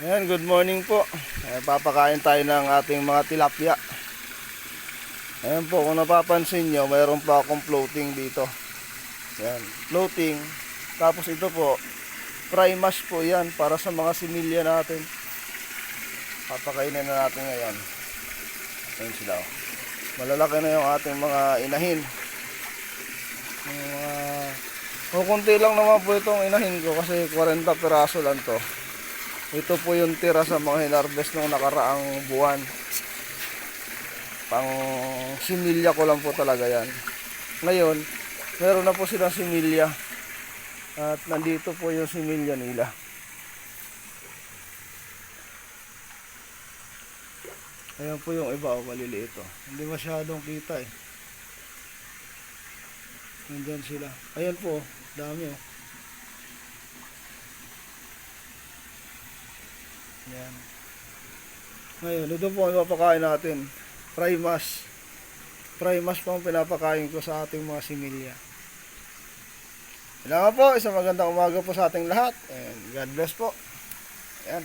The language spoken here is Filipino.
Ayan, good morning po. Papakain tayo ng ating mga tilapia. Ayan po, kung napapansin nyo, mayroon pa akong floating dito. Ayan, floating. Tapos ito po, fry mash po yan para sa mga similya natin. Papakainin na natin ngayon. Ayan sila. Malalaki na yung ating mga inahin. Kunti lang naman po itong inahin ko kasi 40 piraso lang to. Ito po yung tira sa mga hinarvest nung nakaraang buwan. Pang similya ko lang po talaga yan. Ngayon, meron na po silang similya. At nandito po yung similya nila. Ayan po yung iba, maliliit oh. Hindi masyadong kita eh. Nandyan sila. Ayan po, dami oh. Yan. Ngayon, ito po ang papakain natin. Fry mash. Fry mash po ang pinapakain ko sa ating mga similya. Kailangan po, isang magandang umaga po sa ating lahat. And God bless po. Ayan.